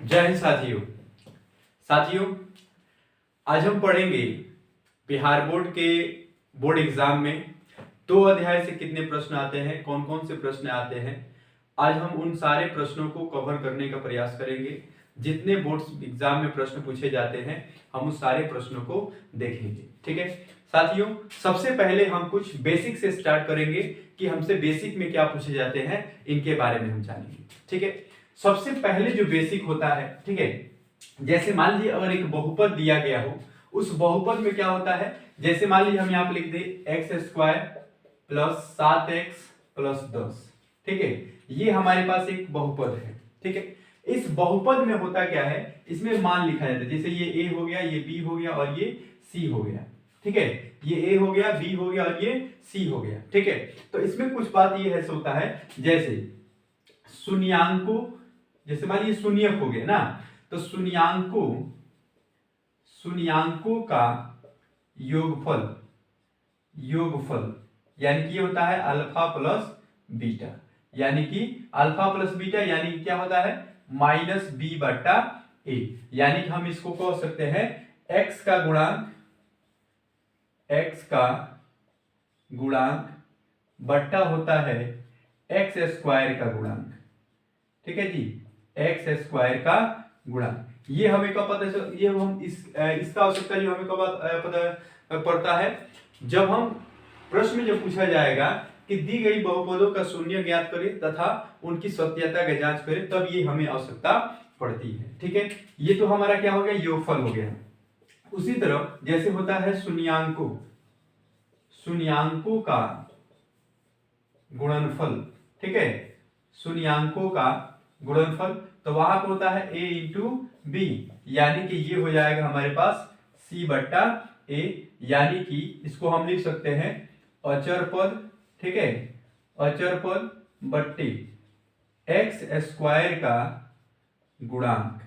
जय हिंद साथियों। आज हम पढ़ेंगे बिहार बोर्ड के बोर्ड एग्जाम में 2 अध्याय से कितने प्रश्न आते हैं, कौन कौन से प्रश्न आते हैं। आज हम उन सारे प्रश्नों को कवर करने का प्रयास करेंगे। जितने बोर्ड एग्जाम में प्रश्न पूछे जाते हैं हम उस सारे प्रश्नों को देखेंगे। ठीक है साथियों, सबसे पहले हम कुछ बेसिक से स्टार्ट करेंगे कि हमसे बेसिक में क्या पूछे जाते हैं, इनके बारे में हम जानेंगे। ठीक है, सबसे पहले जो बेसिक होता है, ठीक है, जैसे मान लीजिए अगर एक बहुपद दिया गया हो, उस बहुपद में क्या होता है, जैसे मान लीजिए हम यहाँ पे लिख दे x square plus 7x plus 10। ठीक है, ये हमारे पास एक बहुपद है। ठीक है, इस बहुपद में होता क्या है, इसमें मान लिखा जाता है। जैसे ये a हो गया, ये b हो गया और ये c हो गया। ठीक है, ये a हो गया, b हो गया और ये c हो गया। ठीक है, तो इसमें कुछ बात ये ऐसे होता है, जैसे शून्यांकों, जैसे मान लीजिए शून्यक हो गया ना, तो शून्यांकों का योगफल यानी कि ये होता है अल्फा प्लस बीटा, यानी कि अल्फा प्लस बीटा यानी कि क्या होता है माइनस बी बटा ए। यानी कि हम इसको कह सकते हैं x का गुणांक बट्टा होता है एक्स स्क्वायर का गुणांक। ठीक है जी, एक्स स्क्वायर का गुणांक। ये हमें कब पता है, ये हम इसका आवश्यकता जो हमें कब पता पड़ता है, जब हम प्रश्न में जब पूछा जाएगा कि दी गई बहुपदों का शून्य ज्ञात करें तथा उनकी सत्यता का जांच करें, तब ये हमें आवश्यकता पड़ती है। ठीक है, ये तो हमारा क्या हो गया, योगफल हो गया। उसी तरह जैसे होता है शून्यांकों का गुणनफल। ठीक है, शून्यांकों का गुणनफल, तो वहां पर होता है a इंटू बी, यानी कि ये हो जाएगा हमारे पास c बट्टा a, यानी कि इसको हम लिख सकते हैं अचर पद। ठीक है, अचर पद बट्टे एक्स स्क्वायर का गुणांक।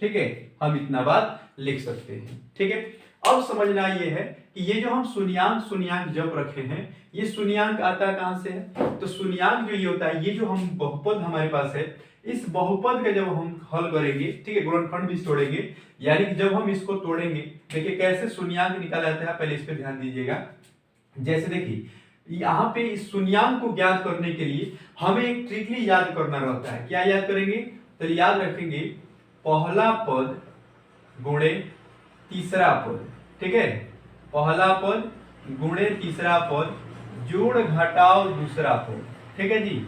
ठीक है, हम इतना बात लिख सकते हैं। ठीक है, अब समझना ये है कि ये जो हम शून्यांक जब रखे हैं, ये शून्यांक आता कहां से है, तो शून्यांक जो ये होता है, ये जो हम बहुपद हमारे पास है, इस बहुपद का जब हम हल करेंगे, ठीक है, गुणनखंड भी तोड़ेंगे, यानी कि जब हम इसको तोड़ेंगे, देखिए कैसे शून्यांक निकाला जाता है, पहले इस पे ध्यान दीजिएगा। जैसे देखिए यहाँ पे इस शून्यांक को ज्ञात करने के लिए हमें एक ट्रिकली याद करना रहता है। क्या याद करेंगे, तो याद रखेंगे पहला पद गुणे तीसरा पद। ठीक है, पहला पद गुणे तीसरा पद जोड़ घटाव दूसरा पद। ठीक है जी,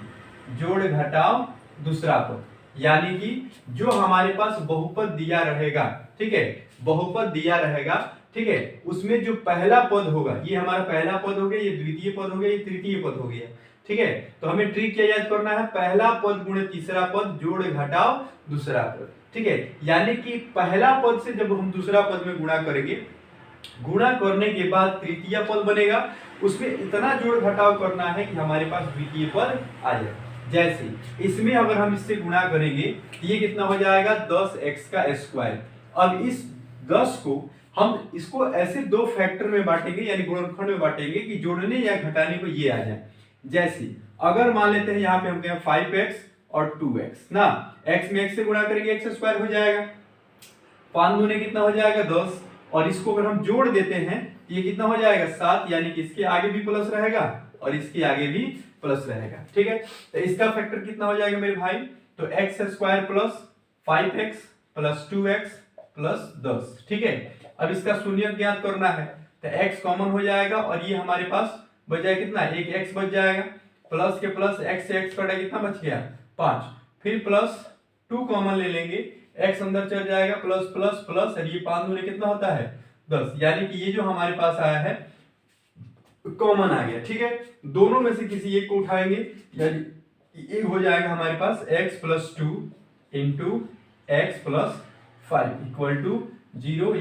जोड़ घटाव दूसरा पद, यानी कि जो हमारे पास बहुपद दिया रहेगा, ठीक है, बहुपद दिया रहेगा, ठीक है, उसमें जो पहला पद होगा, ये हमारा पहला पद हो गया, ये द्वितीय पद हो गया, ये तृतीय पद हो गया। ठीक है, तो हमें ट्रिक क्या याद करना है, पहला पद गुणे तीसरा पद जोड़ घटाव दूसरा पद। ठीक है, यानी कि पहला पद से जब हम दूसरा पद में गुणा करेंगे, गुणा करने के बाद तृतीय पद बनेगा, उसमें इतना जोड़ घटाव करना है कि हमारे पास द्वितीय पद आ जाए। जैसे इसमें अगर हम इससे गुणा करेंगे, ये कितना हो जाएगा 10x का स्क्वायर। अब इस 10 को हम इसको ऐसे 2 फैक्टर में बांटेंगे, यानी गुणनखंड में बांटेंगे कि जोड़ने या घटाने को ये आ जाए। जैसे अगर मान लेते हैं यहाँ पे हम कहें 5x और 2x ना, x में x से गुणा करेंगे x स्क्वायर हो जाएगा, 5 दूने कितना हो जाएगा 10, और इसको अगर हम जोड़ देते हैं ये कितना हो जाएगा 7, यानी कि इसके आगे भी प्लस रहेगा और इसके आगे भी प्लस रहेगा। ठीक है, तो इसका फैक्टर कितना हो जाएगा मेरे भाई, तो x square plus 5x plus 2x plus 10। ठीक है, अब इसका शून्य ज्ञात करना है, तो x कॉमन हो जाएगा और ये हमारे पास बच जाएगा कितना, एक x बच जाएगा, प्लस के प्लस x से x कटा कितना बच गया 5, फिर प्लस 2 कॉमन ले लेंगे, x अंदर चल जाएगा, प्लस प्लस प्लस, और ये 5 दूने कितना होता है 10, यानी कि ये जो हमारे पास आया है कॉमन आ गया। ठीक है, दोनों में से किसी एक को उठाएंगे, यानी एक हो जाएगा हमारे पास x plus 2 into x plus 5 equal to 0,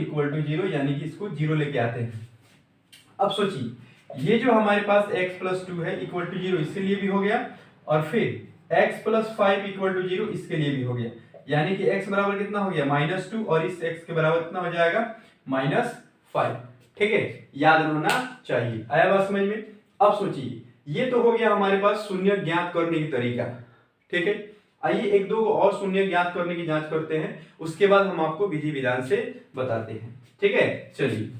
यानी कि इसको 0 लेके आते हैं। अब सोचिए ये जो हमारे पास x प्लस 2 है इक्वल टू 0, इसके लिए भी हो गया, और फिर x प्लस 5 इक्वल टू 0 इसके लिए भी हो गया, यानी कि x बराबर कितना हो गया -2, और इस x के बराबर कितना हो जाएगा -5। ठीक है, याद रहना चाहिए। आया बात समझ में। अब सोचिए ये तो हो गया हमारे पास शून्य ज्ञात करने की तरीका। ठीक है, आइए एक दो और शून्य ज्ञात करने की जांच करते हैं, उसके बाद हम आपको विधि विधान से बताते हैं। ठीक है, चलिए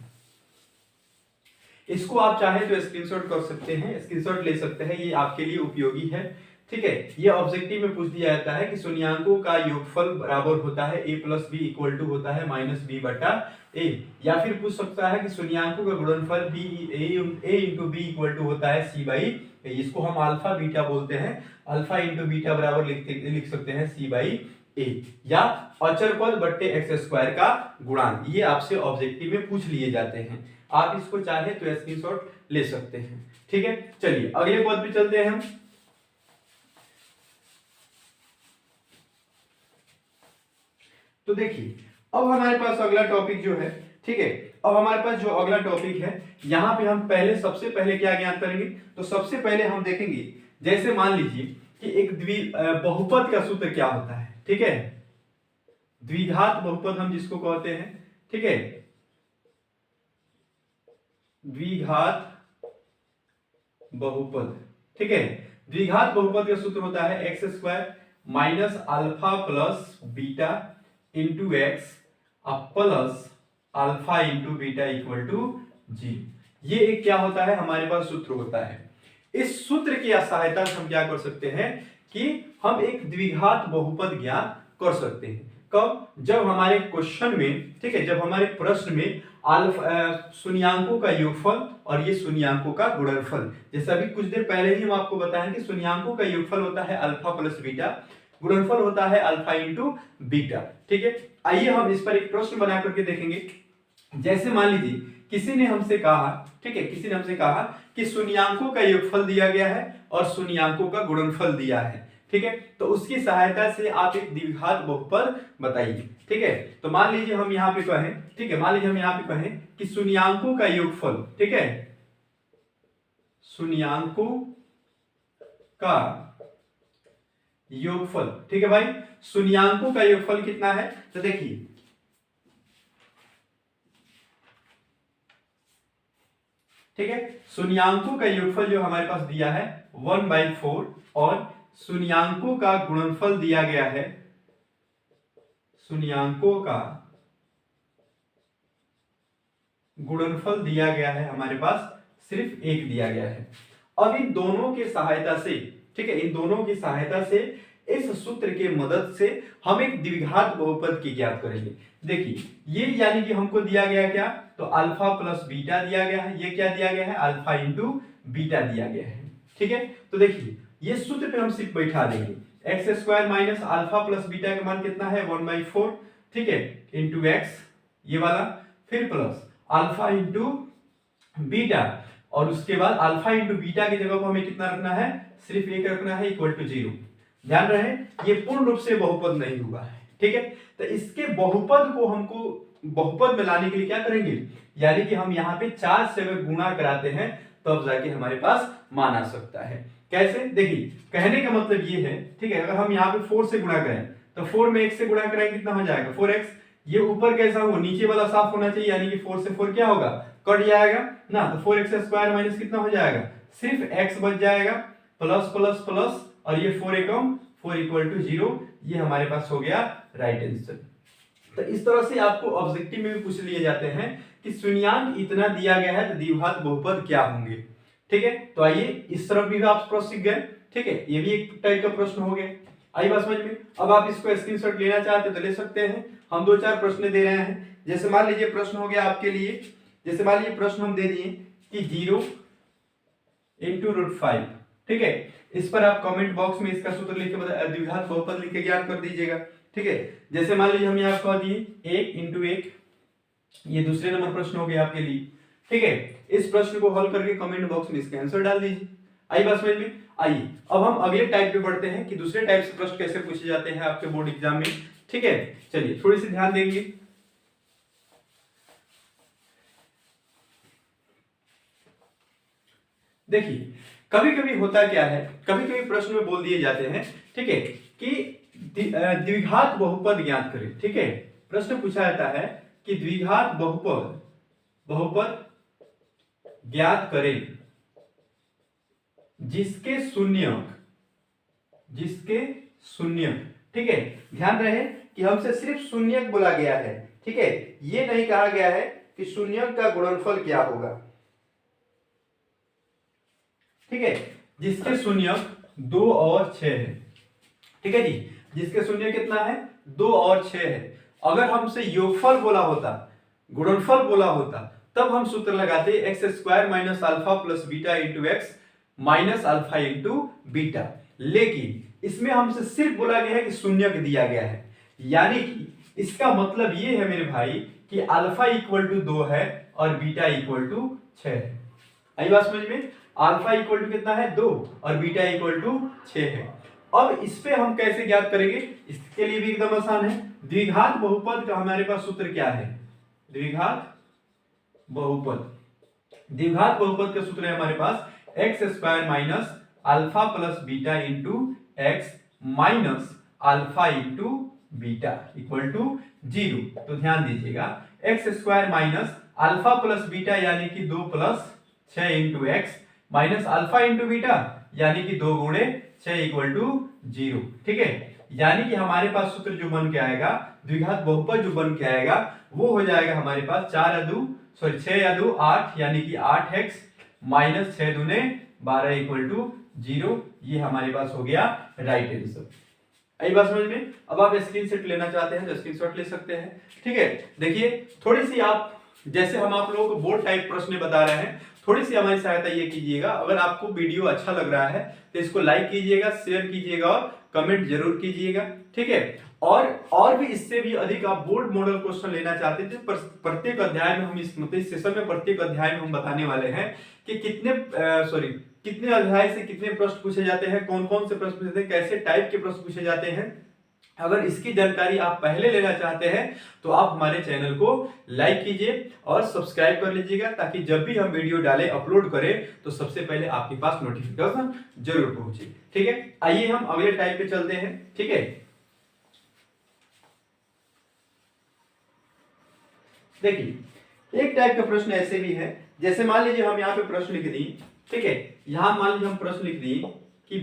इसको आप चाहे तो स्क्रीनशॉट कर सकते हैं, स्क्रीनशॉट ले सकते हैं, ये आपके लिए उपयोगी है। ठीक है, ये ऑब्जेक्टिव में पूछ दिया जाता है कि शून्यांकों का योगफल बराबर होता है a plus b equal to होता है माइनस बी बटा ए, या फिर पूछ सकता है कि शून्यांकों का गुणनफल a into b equal to होता है c बाई ए, इसको हम अल्फा बीटा बोलते हैं, अल्फा इंटू बीटा बराबर लिख सकते हैं c बाई ए, या अचर पद बट्टे एक्स स्क्वायर का गुणांक, ये आपसे ऑब्जेक्टिव में पूछ लिए जाते हैं। आप इसको चाहे तो स्क्रीनशॉट ले सकते हैं। ठीक है, चलिए अगले पद पे चलते हैं हम। तो देखिए अब हमारे पास अगला टॉपिक जो है, ठीक है, अब हमारे पास जो अगला टॉपिक है, यहां पे हम सबसे पहले क्या ज्ञात करेंगे, तो सबसे पहले हम देखेंगे, जैसे मान लीजिए कि एक बहुपद का सूत्र क्या होता है। ठीक है, द्विघात बहुपद हम जिसको कहते हैं, ठीक है, द्विघात बहुपद। ठीक है, द्विघात बहुपद का सूत्र होता है x square minus alpha plus beta into x plus alpha into beta equal to 0। ये एक क्या होता है, हमारे पास सूत्र होता है। इस सूत्र की सहायता से हम क्या कर सकते हैं कि हम एक द्विघात बहुपद ज्ञात कर सकते हैं। कब? जब हमारे क्वेश्चन में, ठीक है, जब हमारे प्रश्न में शून्यांकों का योगफल और ये शून्यांकों का गुणनफल, जैसे अभी कुछ देर पहले ही हम आपको बताएं कि शून्यांकों का योगफल होता है अल्फा प्लस बीटा, गुणनफल होता है अल्फा इंटू बीटा। ठीक है, आइए हम इस पर एक प्रश्न बना करके देखेंगे। जैसे मान लीजिए किसी ने हमसे कहा, ठीक है, किसी ने हमसे कहा कि शून्यांकों का योगफल दिया गया है और शून्यांकों का गुणनफल दिया है। ठीक है, तो उसकी सहायता से आप एक द्विघात बहुपद बताइए। ठीक है, तो मान लीजिए हम यहाँ पे कहें, ठीक है, मान लीजिए हम यहाँ पे कहें कि शून्यांकों का योगफल, ठीक है, शून्यांकों का योगफल, ठीक है भाई, शून्यांकों का योगफल कितना है, तो देखिए ठीक है, शून्यांकों का योगफल जो हमारे पास दिया है 1/4 और शून्यांकों का गुणनफल दिया गया है, शून्यांकों का गुणनफल दिया गया है हमारे पास सिर्फ 1 दिया गया है। अब इन दोनों की सहायता से, ठीक है, इन दोनों की सहायता से इस सूत्र के मदद से हम एक द्विघात बहुपद की ज्ञात करेंगे। देखिए ये यानी कि हमको दिया गया क्या, तो अल्फा प्लस बीटा दिया गया है, ये क्या दिया गया है, अल्फा इंटू बीटा दिया गया है। ठीक है, तो देखिए ये सूत्र पे हम सिर्फ बैठा देंगे, x square minus alpha plus beta का मान कितना है 1/4, ठीक है, इंटू एक्स ये वाला, फिर प्लस अल्फा इंटू बीटा, और उसके बाद अल्फा इंटू बीटा की जगह को हमें कितना रखना है, सिर्फ 1 रखना है, इक्वल टू 0। ध्यान रहे ये पूर्ण रूप से बहुपद नहीं हुआ है। ठीक है, तो इसके बहुपद को हमको बहुपद में लाने के लिए क्या करेंगे, यानी कि हम यहाँ पे 4 से अगर गुणा कराते हैं तब जाके हमारे पास मान आ सकता है। कैसे, देखिए कहने का मतलब ये है, ठीक है, अगर हम यहाँ पे 4 से गुणा करें तो 4 में 1 से गुणा करें कितना हो जाएगा 4x, ये ऊपर कैसा हो, नीचे वाला साफ होना चाहिए, यानी कि 4 से 4 क्या होगा, कट जाएगा ना, तो 4x स्क्वायर माइनस कितना हो जाएगा, सिर्फ x बच जाएगा, प्लस प्लस प्लस, और ये 4 एकम 4 इक्वल टू 0, ये हमारे पास हो गया राइट आंसर। तो इस तरह से आपको ऑब्जेक्टिव में भी पूछ लिए जाते हैं कि शून्यांक इतना दिया गया है तो द्विघात बहुपद क्या होंगे। ठीक है, तो आइए इस तरफ भी आप प्रश्न सीख गए। ठीक है, ये भी एक टाइप का प्रश्न हो गया, आई बात समझ में। अब आप इसको स्क्रीनशॉट लेना चाहते तो ले सकते हैं, हम 2-4 प्रश्न दे रहे हैं। जैसे मान लीजिए प्रश्न हो गया आपके लिए, जैसे मान लीजिए प्रश्न हम दे दिए कि 0 इंटू √5, ठीक है, इस पर आप कमेंट बॉक्स में इसका सूत्र लिख के द्विघात बहुपद लिख के ज्ञात कर दीजिएगा। ठीक है, जैसे मान लीजिए हम यहाँ कह दिए 1 इंटू 1, ये दूसरे नंबर प्रश्न हो गया आपके लिए। ठीक है, इस प्रश्न को हल करके कमेंट बॉक्स में इसका आंसर डाल दीजिए। आई बात समझ में। आइए अब हम अगले टाइप पे बढ़ते हैं कि दूसरे टाइप से प्रश्न कैसे पूछे जाते हैं आपके बोर्ड एग्जाम में। ठीक है, चलिए थोड़ी सी ध्यान देंगे। देखिए कभी कभी होता क्या है, कभी कभी प्रश्न में बोल दिए जाते हैं, ठीक है, कि द्विघात बहुपद ज्ञात करें। ठीक है, प्रश्न पूछा जाता है कि द्विघात बहुपद ज्ञात करें जिसके शून्य। ठीक है, ध्यान रहे कि हमसे सिर्फ शून्यक बोला गया है। ठीक है, ये नहीं कहा गया है कि शून्यक का गुणनफल क्या होगा। ठीक है, जिसके शून्यक 2 और 6 है। ठीक है जी, जिसके शून्य कितना है 2 और 6 है। अगर हमसे योगफल बोला होता, गुणनफल बोला होता, तब हम सूत्र लगाते x square minus alpha plus beta into x minus alpha into beta. लेकिन इसमें हमसे सिर्फ बोला गया है कि शून्यक दिया गया है, यानी कि इसका मतलब ये है मेरे भाई कि अल्फा इक्वल टू 2 है और बीटा इक्वल टू 6 है। आई बात समझ में? अल्फा इक्वल टू कितना है 2 और बीटा इक्वल टू 6 है। अब इस पे हम कैसे ज्ञात करेंगे? इसके लिए भी एकदम आसान है। द्विघात बहुपद का हमारे पास सूत्र क्या है? द्विघात बहुपद, द्विघात बहुपद का सूत्र है हमारे पास x square minus alpha plus beta into x minus alpha into beta equal to 0। तो ध्यान दीजिएगा, x square minus alpha plus beta यानी कि 2 plus 6 into x minus alpha into beta यानी कि 2 गुणे 6 इक्वल टू 0। ठीक है, यानी कि हमारे पास सूत्र जो बन के आएगा, द्विघात बहुपद जो बन के आएगा, वो हो जाएगा हमारे पास 6 या 2 8 यानी कि 8x माइनस 6 दूने 12 इक्वल टू 0। ये हमारे पास हो गया राइट आंसर। आई बात समझ में? अब आप स्क्रीनशॉट लेना चाहते हैं तो स्क्रीनशॉट ले सकते हैं। ठीक है, देखिए थोड़ी सी आप, जैसे हम आप लोगों को बोर्ड टाइप प्रश्न बता रहे हैं, थोड़ी सी हमारी सहायता ये कीजिएगा। अगर आपको वीडियो अच्छा लग रहा है तो इसको लाइक कीजिएगा, शेयर कीजिएगा और कमेंट जरूर कीजिएगा। ठीक है, और भी इससे भी अधिक आप बोर्ड मॉडल क्वेश्चन लेना चाहते थे, प्रत्येक अध्याय में हम इस सेशन में प्रत्येक अध्याय में हम बताने वाले हैं कि कितने अध्याय से कितने प्रश्न पूछे जाते हैं, कौन कौन से प्रश्न पूछे जाते हैं, कैसे टाइप के प्रश्न पूछे जाते हैं। अगर इसकी जानकारी आप पहले लेना चाहते हैं तो आप हमारे चैनल को लाइक कीजिए और सब्सक्राइब कर लीजिएगा, ताकि जब भी हम वीडियो डालें, अपलोड करें, तो सबसे पहले आपके पास नोटिफिकेशन जरूर पहुंचे। ठीक है, आइए हम अगले टाइप पे चलते हैं। ठीक है, देखिए एक टाइप का प्रश्न ऐसे भी है, जैसे मान लीजिए हम यहाँ पे प्रश्न लिख दिए। ठीक है, यहां मान लीजिए हम प्रश्न लिख दिए कि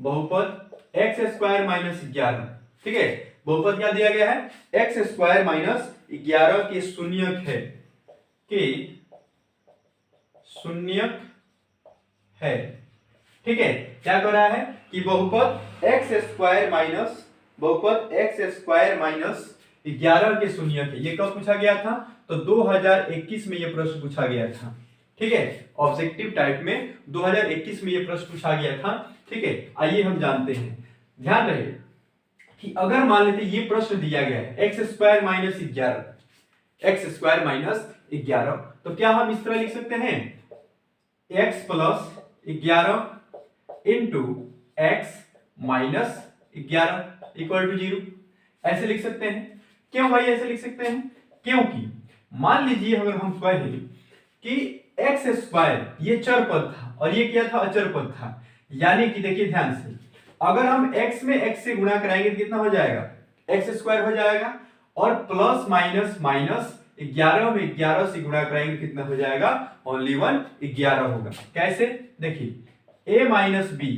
बहुपद एक्स स्क्वायर माइनस 11। ठीक है, बहुपद क्या दिया गया है? एक्स स्क्वायर माइनस 11 के शून्यक है। ठीक है, क्या कर रहा है कि बहुपद एक्स स्क्वायर माइनस 11 के शून्यक है। ये कब पूछा गया था? तो 2021 में ये प्रश्न पूछा गया था। ठीक है, ऑब्जेक्टिव टाइप में 2021 में ये प्रश्न पूछा गया था। ठीक है, आइए हम जानते हैं। ध्यान रहे कि अगर मान लेते ये प्रश्न दिया गया है एक्स स्क्वायर माइनस 11, तो क्या हम इस तरह लिख सकते हैं? X plus 11 into x minus 11 equal to 0, ऐसे लिख सकते हैं। क्यों भाई ऐसे लिख सकते हैं? क्योंकि मान लीजिए अगर हम कहें कि एक्स स्क्वायर ये चर पद था और ये क्या था? अचर पद था। यानी कि देखिए ध्यान से, अगर हम x में x से गुणा कराएंगे तो कितना हो जाएगा? एक्स स्क्वायर हो जाएगा, और प्लस माइनस माइनस 11 में 11 से गुणा कराएंगे कितना हो जाएगा? ओनली 1 11 होगा। कैसे? देखिए a माइनस बी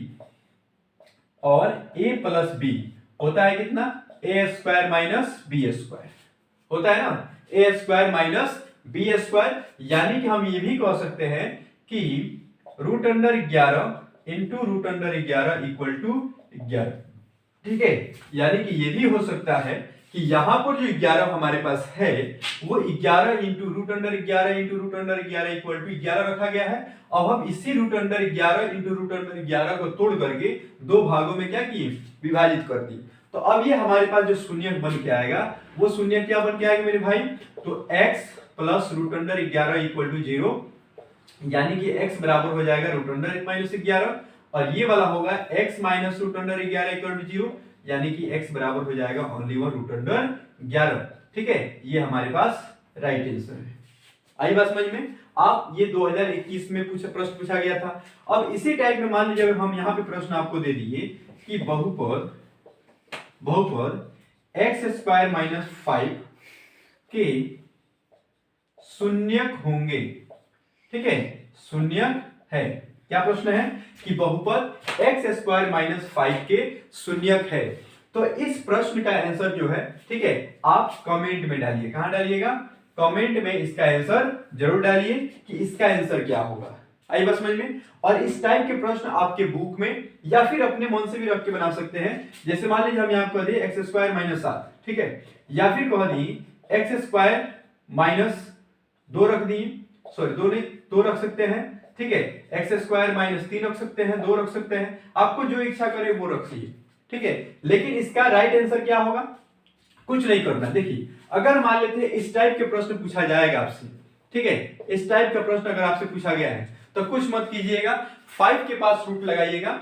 और a प्लस बी होता है कितना? a square minus b square होता है ना, a square minus b square. यानी कि हम ये भी कह सकते हैं कि root under 11 into root under 11 equal to 11। ठीक है, यानी कि ये भी हो सकता है कि यहां पर जो 11 हमारे पास है वो 11 into root under 11 into root under 11 equal to 11 रखा गया है। अब हम इसी root under 11 into root under 11 को तोड़ करके दो भागों में क्या किए? विभाजित कर दिए। तो अब ये हमारे पास जो शून्य बन के आएगा वो शून्य क्या बन के आएगा मेरे भाई? तो x plus root under 11 equal to 0, यानी कि x बराबर हो जाएगा रूट अंडर माइनस 11, और ये वाला होगा x minus root under 11 equal to 0, यानी कि x बराबर हो जाएगा ओनली 1 रूट अंडर 11। ठीक है, ये हमारे पास राइट आंसर है। आई बात समझ में? आप ये 2021 में प्रश्न पूछा गया था। अब इसी टाइप में मान लीजिए हम यहाँ पे प्रश्न आपको दे दिए कि बहुपद एक्स स्क्वायर माइनस 5 के शून्यक होंगे। ठीक है, शून्यक है। क्या प्रश्न है कि बहुपद एक्स स्क्वायर माइनस 5 के शून्यक है। तो इस प्रश्न का आंसर जो है, ठीक है, आप कमेंट में डालिए। कहां डालिएगा? कमेंट में इसका आंसर जरूर डालिए कि इसका आंसर क्या होगा। आई बात समझ में? और इस टाइप के प्रश्न आपके बुक में या फिर अपने मन से भी रख के बना सकते हैं। जैसे मान लीजिए हम यहाँ कह दिए एक्स स्क्वायर माइनस 7, ठीक है, या फिर कह दी एक्स स्क्वायर माइनस 2 रख दी, सॉरी 2 नहीं 2 रख सकते हैं, ठीक है, एक्स स्क्वायर माइनस 3 रख सकते हैं, 2 रख सकते हैं, आपको जो इच्छा करे वो रखिए, ठीक है। लेकिन इसका राइट आंसर क्या होगा? कुछ नहीं करना। देखिए अगर मान लेते हैं इस टाइप के प्रश्न पूछा जाएगा आपसे, ठीक है, इस टाइप का प्रश्न अगर आपसे पूछा गया है तो कुछ मत कीजिएगा, 5 के पास रूट लगाइएगा,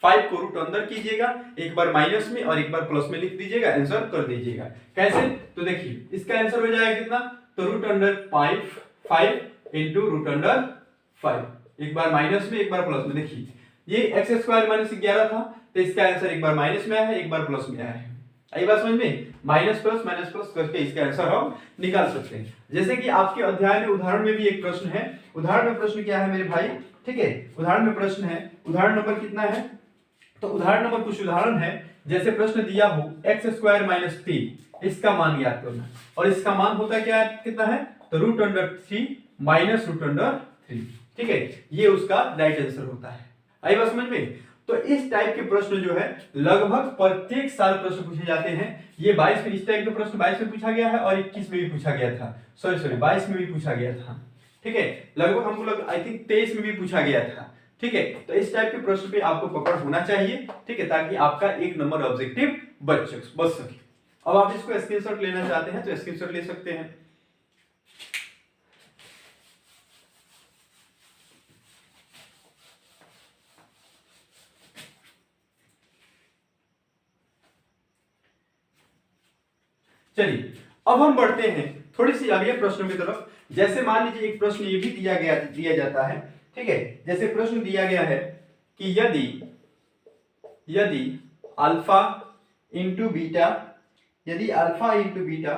5 को रूट अंदर कीजिएगा, एक बार माइनस में और एक बार प्लस में लिख दीजिएगा, आंसर कर दीजिएगा। कैसे? तो देखिए इसका आंसर हो जाएगा कितना? तो root under 5 into root under 5, एक बार माइनस में एक बार प्लस में। देखिए ये एक्स स्क्वायर माइनस 11 था, तो इसका आंसर एक बार माइनस में आया है, एक बार प्लस में आया है। आई बात समझ में? माइनस प्लस करके इसका आंसर हम निकाल सकते हैं। जैसे कि आपके अध्याय में उदाहरण में भी एक प्रश्न है। उदाहरण में प्रश्न क्या है मेरे भाई? ठीक है, उदाहरण में प्रश्न है, उदाहरण नंबर कितना है? तो उदाहरण नंबर, कुछ उदाहरण है, जैसे प्रश्न दिया हो एक्स स्क्वायर माइनस 3, इसका मान ज्ञात करना, और इसका मान होता क्या कितना है? तो root under 3 minus root under 3, ठीक है, ये उसका राइट आंसर होता है। आई बात समझ में? तो इस टाइप के प्रश्न जो है लगभग प्रत्येक साल प्रश्न पूछे जाते हैं। ये 22 में, इस टाइप का प्रश्न 22 में पूछा गया है और 21 में भी पूछा गया था, सॉरी 22 में भी पूछा गया था, ठीक है, लगभग हमको लग आई थिंक 23 में भी पूछा गया था, ठीक है। तो इस टाइप के प्रश्न पे आपको पकड़ होना चाहिए, ठीक है, ताकि आपका 1 नंबर ऑब्जेक्टिव बच सके। अब आप इसको स्क्रीनशॉट लेना चाहते हैं तो स्क्रीनशॉट ले सकते हैं। चलिए अब हम बढ़ते हैं थोड़ी सी अगले प्रश्नों की तरफ। जैसे मान लीजिए एक प्रश्न ये भी दिया जाता है, ठीक है, जैसे प्रश्न दिया गया है कि यदि अल्फा इंटू बीटा, यदि अल्फा इंटू बीटा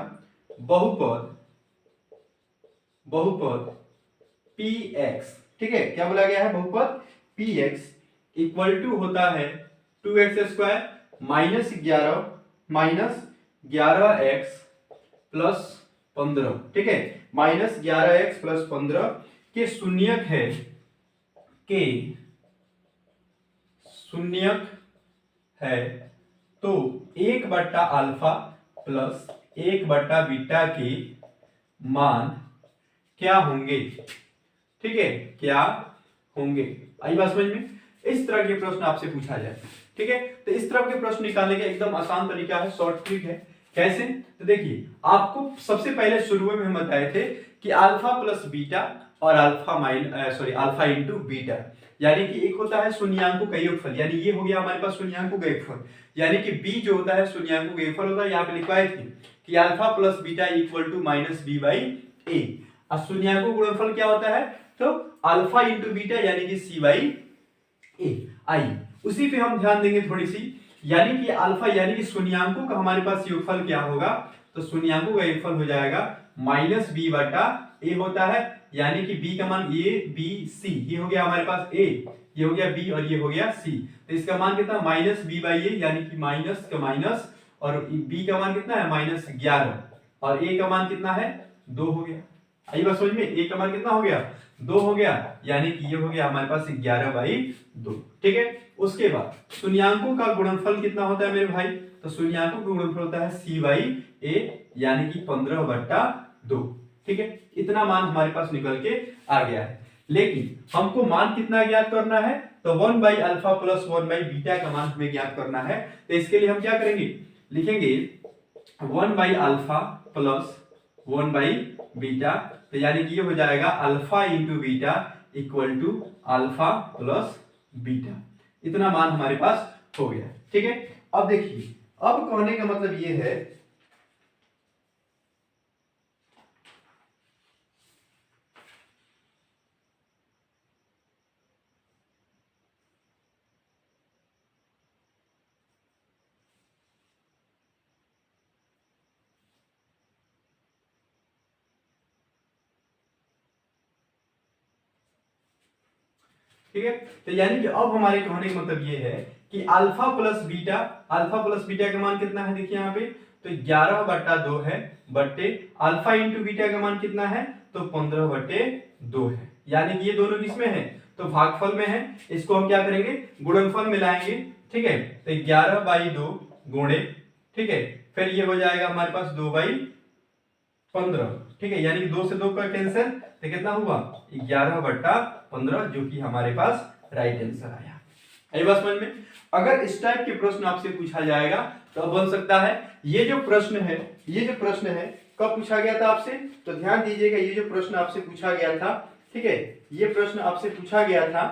बहुपद पी एक्स, ठीक है, क्या बोला गया है? बहुपद पी एक्स इक्वल टू होता है 2x square minus 11 x plus 15, ठीक है, माइनस 11x प्लस 15 के शून्यक है, के शून्यक है, तो 1 बट्टा अल्फा प्लस 1 बट्टा बीटा के मान क्या होंगे? ठीक है, क्या होंगे? आई बात समझ में? इस तरह के प्रश्न आपसे पूछा जाए, ठीक है, तो इस तरह के प्रश्न निकालने का एकदम आसान तरीका है, शॉर्ट ट्रिक है। कैसे? तो देखिए आपको सबसे पहले शुरू में हम बताए थे कि अल्फा प्लस बीटा और अल्फा इंटू बीटा, यानी कि एक होता है शून्यांकों का योगफल, यानी ये हो गया हमारे पास शून्यांकों का योगफल, यानी कि b जो होता है शून्यांकों का योगफल होता है। यहाँ पे लिखवाए थे कि alpha plus beta equal to minus b by a, और शून्यांकों का गुणनफल क्या होता है? तो अल्फा इंटू बीटा यानी कि सी बाई ए। आई उसी पे हम ध्यान देंगे थोड़ी सी, यानी कि अल्फा यानी कि शून्यांकों का हमारे पास योगफल क्या होगा? तो शून्यांकों का योगफल हो जाएगा माइनस बी बटा ए होता है, यानी कि b का मान ए बी सी, ये हो गया हमारे पास a, ये हो गया b और ये हो गया c, तो इसका मान कितना? माइनस बी बाई ए, यानी कि माइनस का माइनस, और b का मान कितना है? माइनस 11, और a का मान कितना है? 2 हो गया। आई बात समझ में? a का मान कितना हो गया? 2 हो गया, यानी कि ये हो गया हमारे पास 11/2, ठीक है। उसके बाद शून्यांकों का गुणनफल कितना होता है मेरे भाई? तो शून्यांकों का गुणनफल होता है c बाई ए, यानी कि 15/2, ठीक है। इतना मान हमारे पास निकल के आ गया है, लेकिन हमको मान कितना ज्ञात करना है? तो 1 by alpha plus 1 by beta का मान हमें ज्ञात करना है। तो इसके लिए हम क्या करेंगे? लिखेंगे 1 by alpha plus 1 by beta, तो यानी कि ये हो जाएगा alpha into beta equal to alpha plus beta. इतना मान हमारे पास हो गया, ठीक है। अब देखिए, अब कहने का मतलब ये है ठीक है। तो यानी कि अब हमारे कहने का मतलब ये है कि अल्फा प्लस बीटा का मान कितना है, देखिए यहाँ पे तो 11/2 है बट्टे अल्फा इंटू बीटा का मान कितना है, तो 15/2 है। यानी कि ये दोनों किसमें है, तो भागफल में है। इसको हम क्या करेंगे, गुणनफल में लाएंगे, ठीक है। तो 11/2 गुणे, ठीक है, फिर ये हो जाएगा हमारे पास 2/15, ठीक है। यानी कि 2 से 2 का कैंसिल, तो कितना हुआ 11/15, जो कि हमारे पास राइट आंसर आया। आई बात समझ में। अगर इस टाइप के प्रश्न आपसे पूछा जाएगा तो बन सकता है ये जो प्रश्न है कब पूछा गया था आपसे, तो ध्यान दीजिएगा, ये जो प्रश्न आपसे पूछा गया था, ठीक है, ये प्रश्न आपसे पूछा गया था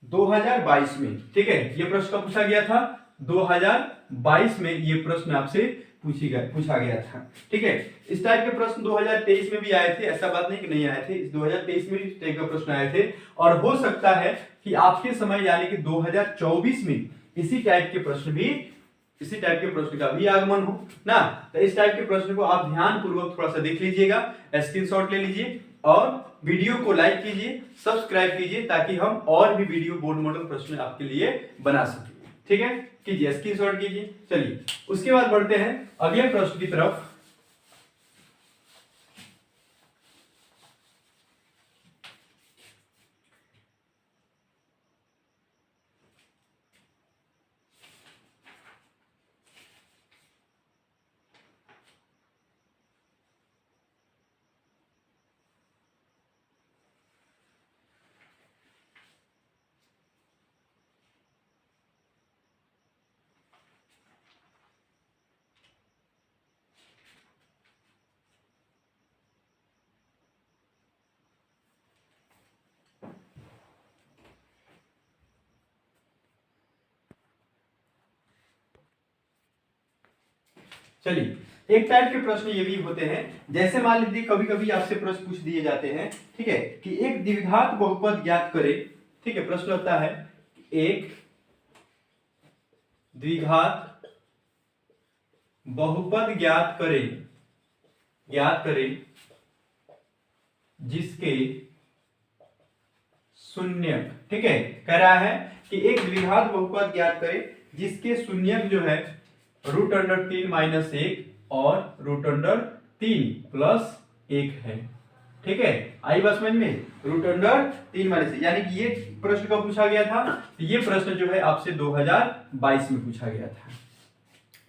2022 में, ठीक है। ये प्रश्न कब पूछा गया था, 2022 में ये प्रश्न आपसे पूछा गया था, ठीक है। इस टाइप के प्रश्न 2023 में भी आए थे, ऐसा बात नहीं कि नहीं आए थे, 2023 में इस टाइप का प्रश्न आए थे। और हो सकता है कि आपके समय यानी कि 2024 में इसी टाइप के प्रश्न का भी आगमन हो ना। तो इस टाइप के प्रश्न को आप ध्यान पूर्वक थोड़ा सा देख लीजिएगा, स्क्रीनशॉट ले लीजिए और वीडियो को लाइक कीजिए, सब्सक्राइब कीजिए, ताकि हम और भी वीडियो बोर्ड मॉडल प्रश्न आपके लिए बना सकें, ठीक है। कीजिए, स्क्रीनशॉट कीजिए। चलिए उसके बाद बढ़ते हैं अगले प्रश्न की तरफ। चलिए एक टाइप के प्रश्न ये भी होते हैं, जैसे मान लीजिए कभी कभी आपसे प्रश्न पूछ दिए जाते हैं, ठीक है, कि एक द्विघात बहुपद ज्ञात करें, ठीक है। प्रश्न होता है एक द्विघात बहुपद ज्ञात करें जिसके शून्यक, ठीक है, कह रहा है कि एक द्विघात बहुपद ज्ञात करें जिसके शून्यक जो है √3 - 1 और √3 + 1 है, ठीक है। आई बात समझ में, √3 - 1, यानी कि ये प्रश्न कब पूछा गया था, ये प्रश्न जो है आपसे 2022 में पूछा गया था,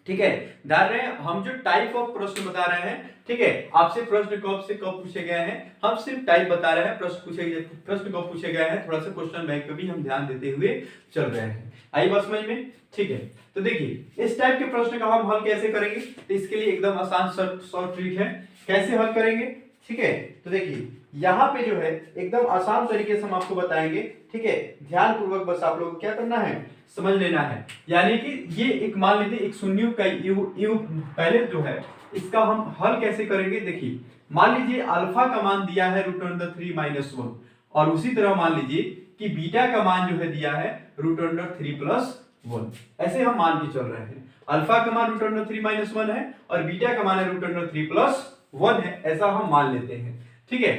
ठीक है। ध्यान रहे हम जो टाइप ऑफ प्रश्न बता रहे हैं, ठीक है, आपसे प्रश्न कब से कब पूछे गए हैं, हम सिर्फ टाइप बता रहे हैं, प्रश्न कब पूछे गए हैं, थोड़ा सा क्वेश्चन बैंक पे भी हम ध्यान देते हुए चल रहे हैं। आई बात समझ में, ठीक है। तो देखिए इस टाइप के प्रश्न का हम हल कैसे करेंगे, तो इसके लिए एकदम आसान शॉर्ट ट्रिक है, कैसे हल करेंगे, ठीक है। तो देखिए यहाँ पे जो है एकदम आसान तरीके से हम आपको बताएंगे, ठीक है। ध्यान पूर्वक बस आप लोग क्या करना है, समझ लेना है। यानी कि ये एक मान लीजिए एक शून्य का यू पहले जो है इसका हम हल कैसे करेंगे, देखिए मान लीजिए अल्फा का मान दिया है √3 - 1 और उसी तरह मान लीजिए कि बीटा का मान जो है दिया है √3 + 1, ऐसे हम मान के चल रहे हैं। अल्फा का मान √3 - 1 है और बीटा का मान है √3 + 1 है, ऐसा हम मान लेते हैं, ठीक है।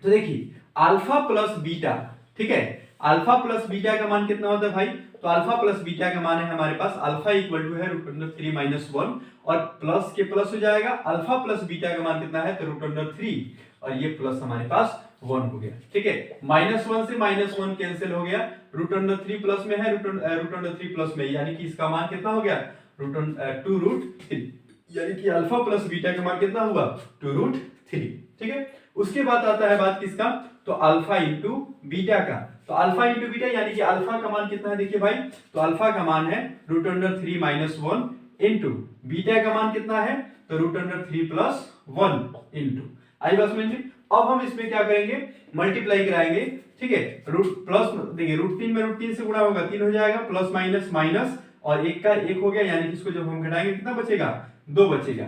तो देखिए अल्फा प्लस बीटा, ठीक है, अल्फा प्लस बीटा का मान कितना होता है भाई, तो अल्फा प्लस बीटा का मान है हमारे पास अल्फा इक्वल टू है √3 - 1 और प्लस के प्लस हो जाएगा, अल्फा प्लस बीटा का मान कितना है, तो √3 और ये प्लस हमारे पास 1 हो गया, ठीक है। -1 से -1 कैंसिल हो गया, √3 प्लस में है, √3 प्लस में, यानी कि इसका मान कितना हो गया, 2√3, यानी कि अल्फा प्लस बीटा का मान कितना हुआ, 2√3, ठीक है। उसके बाद आता है बात किसका, तो अल्फा इंटू बीटा का, तो अल्फा इंटू बीटा यानी कि अल्फा का मान कितना है, देखिए भाई, तो अल्फा का मान है √3 - 1 इंटू बीटा का मान कितना है, तो √3 + 1 इंटू, आई बात समझ में। अब हम इसमें क्या करेंगे, मल्टीप्लाई कराएंगे, ठीक है। प्लस देखिए √3 में √3 से गुणा होगा 3 हो जाएगा, प्लस माइनस माइनस और 1 का 1 हो गया, यानी कि इसको जब हम घटाएंगे कितना बचेगा, 2 बचेगा।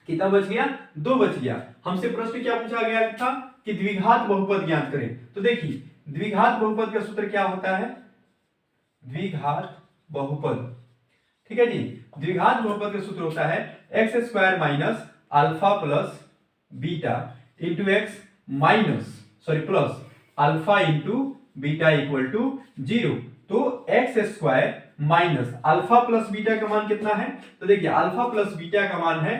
कितना बच गया, 2 बच गया। हमसे प्रश्न क्या पूछा गया था कि द्विघात बहुपद ज्ञात करें, तो देखिए द्विघात बहुपद का सूत्र क्या होता है, द्विघात बहुपद, ठीक है जी। द्विघात बहुपद का सूत्र होता है x² - alpha plus beta into x minus plus alpha into beta equal to 0। तो x square minus alpha plus beta का मान कितना है? तो देखिए अल्फा प्लस बीटा का मान है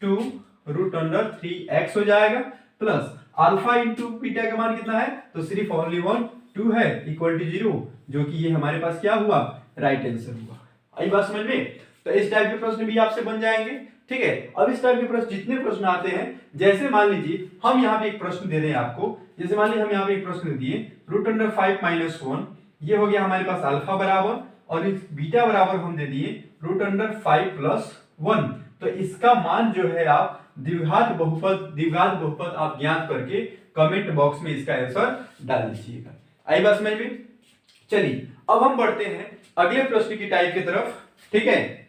2√3x हो जाएगा, प्लस अल्फा इंटू बीटा का मान कितना है? तो सिर्फ ओनली 1 2 है, इक्वल टू 0, जो कि ये हमारे पास क्या हुआ? राइट आंसर हुआ। आई बात समझ में? तो इस टाइप के प्रश्न भी आपसे बन जाएंगे। ठीक है, अब इस टाइप के प्रश्न जितने प्रश्न आते हैं, जैसे मान लीजिए हम यहाँ पे एक प्रश्न दे रहे हैं आपको, जैसे मान लीजिए हम यहाँ पे एक प्रश्न दिए √5 - 1, ये हो गया हमारे पास अल्फा बराबर, और इस बीटा बराबर हम दे दिए √5 + 1। तो इसका मान जो है आप द्विघात बहुपद आप ज्ञात करके कमेंट बॉक्स में इसका आंसर डाल दीजिएगा। आई बात समझ में? चलिए अब हम बढ़ते हैं अगले प्रश्न की टाइप की तरफ। ठीक है,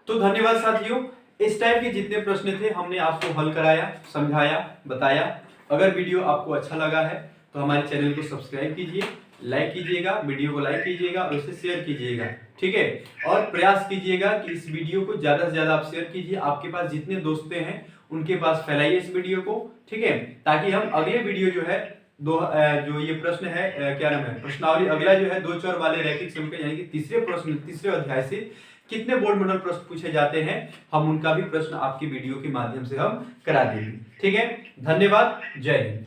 तो धन्यवाद साथियों। इस टाइप के जितने प्रश्न थे हमने आपको हल कराया, समझाया, बताया। अगर वीडियो आपको अच्छा लगा है तो हमारे चैनल को सब्सक्राइब कीजिए, लाइक कीजिएगा, वीडियो को लाइक कीजिएगा और इसे शेयर कीजिएगा। ठीक है, और प्रयास कीजिएगा कि इस वीडियो को ज्यादा से ज्यादा आप शेयर कीजिए, आपके पास जितने दोस्त हैं उनके पास फैलाइए इस वीडियो को। ठीक है, ताकि हम अगले वीडियो जो है जो ये प्रश्न है क्या नाम है, प्रश्नावली अगला जो है 2 चर वाले रैखिक समीकरण यानी कि तीसरे अध्याय से कितने बोर्ड मॉडल प्रश्न पूछे जाते हैं, हम उनका भी प्रश्न आपकी वीडियो के माध्यम से हम करा देंगे। ठीक है, धन्यवाद, जय हिंद।